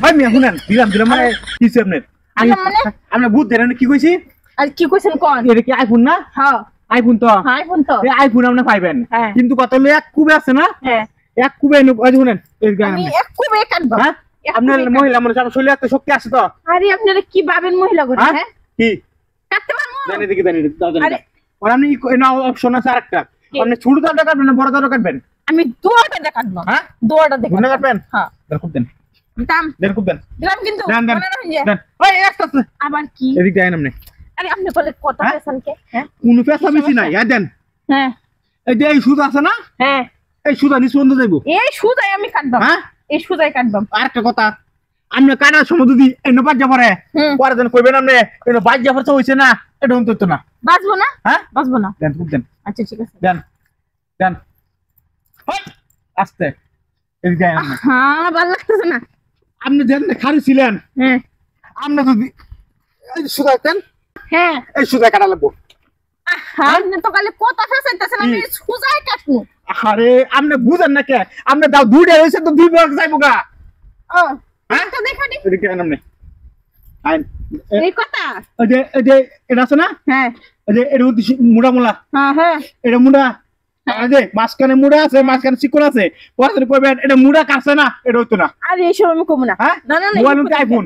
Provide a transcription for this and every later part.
ভাই মিয়া শুনেন দিলাম মানে কিছু আপনার বুঝ দেন কি কইছি আর কি কইছেন কোন এটা কি আইফোন না হ্যাঁ আইফোন তো এই আইফোন আপনি পাইবেন কিন্তু কত হলো এক কুবে আছে না এক কুবে ওই শুনেন আমি এক কুবে কাটবো হ্যাঁ আপনার মহিলা মানে সব শরীরে এত শক্তি আছে তো আরে আপনারা কি ভাবেন মহিলা করে হ্যাঁ কি কাটতে পারবো জানি দেখি দাও আর আপনি না অপশন আছে আরেকটা আপনি ছোট দাঁড়া কাটবেন না বড় দাঁড়া কাটবেন আমি দুয়াটা কাটবো হ্যাঁ দুয়াটা দেখে কাটবেন হ্যাঁ খুব দেন দাম খুব দেন দিলাম কিন্তু দেন ওই একটা আবার কি এদিক দেন আপনি আরে আপনি বলে কত পেছন কে হ্যাঁ কোন পেছা বেশি নাই দেন হ্যাঁ এই যে এই সুদ আছে না হ্যাঁ এই সুদা নিচ বন্ধ যাইবো এই সুদাই আমি কাটবো হ্যাঁ এই সুদাই কাটবো আরেকটা কথা আপনি কাটার সময় যদি এনে বাজ্যা পড়ে পরে দেন কইবেন আপনি এনে বাজ্যা পড়ছে হইছে না এটা হতো না বাঁচবো না হ্যাঁ বাঁচবো না দেন খুব দেন আচ্ছা ঠিক আছে দেন আস্তে এই গায় আপনি হ্যাঁ ভালো লাগতেছে না আপনি দেন খারি ছিলেন হ্যাঁ আপনি যদি এই সুদা দেন হ্যাঁ এই সুদা কাটা লাগবো আপনি তো কালে কত ফেসাইতেছেন আমি সুজাই কাটবো আরে আপনি বুঝেন না কে আপনি দাও দুইটা হইছে তো দুই ভাগ যাইবো গা ও তো দেখা দি এটা কেন আপনি আইন এই কথা এই যে এটা আছে না হ্যাঁ এই যে এটা মুড়া মুলা হ্যাঁ এটা মুড়া এই যে মাঝখানে মুড়া আছে মাঝখানে চিকন আছে পরে কইবেন এটা মুড়া কাটছে না এটা হইতো না আরে এইসব আমি কমু না না না মোবাইল তো আইফোন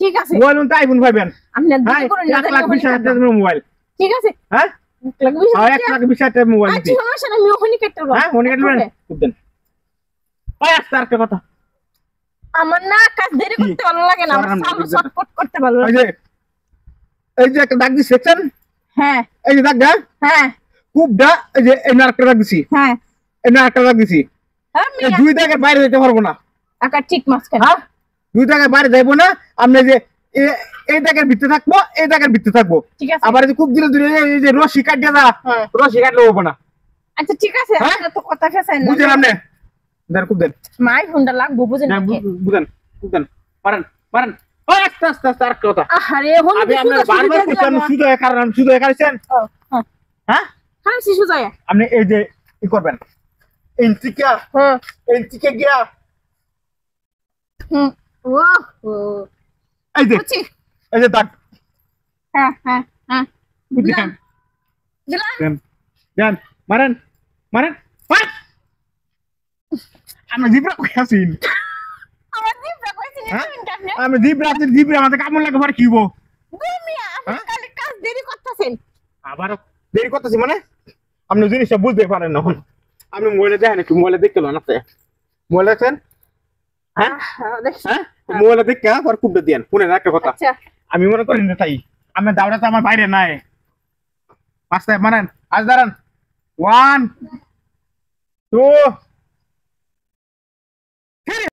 ঠিক আছে মোবাইল তো আইফোন পাইবেন আপনি দিতে করুন না 1,20,000 মোবাইল ঠিক আছে হ্যাঁ 1,20,000 মোবাইল আচ্ছা সমস্যা নাই আমি ওখানে কেটে দেব হ্যাঁ ওখানে কেটে দেবেন খুব দেন ওই আস্তে আরেকটা কথা আমার না কাজ দেরি করতে ভালো লাগে না আমার শর্টকাট করতে ভালো লাগে এই যে একটা দাগ দিছি সেকশন হ্যাঁ এই যে দাগটা হ্যাঁ খুবটা এই যে এই আরেকটা দাগ দিছি হ্যাঁ এই আরেকটা দাগ দিছি এই দুই দাগের বাইরে যেতে পারবো না আকা ঠিক মাঝখানে হ্যাঁ দুই দাগের বাইরে যাইবো না আপনি যে এই দাগের ভিতরে থাকবো এই দাগের ভিতরে থাকবো ঠিক আছে আবার খুব দিলে দূরে এই যে রশি কাটিয়ে দা রশি কাটলে হবো না আচ্ছা ঠিক আছে আপনি তো কথা ফেসাই না বুঝলেন আপনি দেন খুব দেন মাই ফোনটা লাগবো বুঝেন না বুঝেন খুব দেন পারেন ওই আস্তে আরেকটা কথা আরে হন আমি আপনার বারবার কইতাম শুধু কারণ শুধু কারছেন হ্যাঁ হ্যাঁ শিশু যায় আপনি এই যে কি করবেন এন্টিকা এন্টিকা গিয়া ও এই যে দাগ হ্যাঁ বুঝলেন দেন মারেন আমি জিব্রা কই আছি আমি জিব্রা আমাদের কামড় লাগে পরে কি হবো কালে কাজ দেরি করতেছেন আবার দেরি করতেছি মানে আপনি জিনিসটা বুঝতে পারেন না আপনি মোবাইলে দেখেন একটু মোবাইলে দেখতে না মোবাইল দেখছেন হ্যাঁ মোবাইলে দেখে পর কুপটা দিয়েন শুনেন একটা কথা আমি মনে করি না তাই আমি দাওড়া তো আমার বাইরে নাই পাঁচটায় মানেন আজ দাঁড়ান 1 2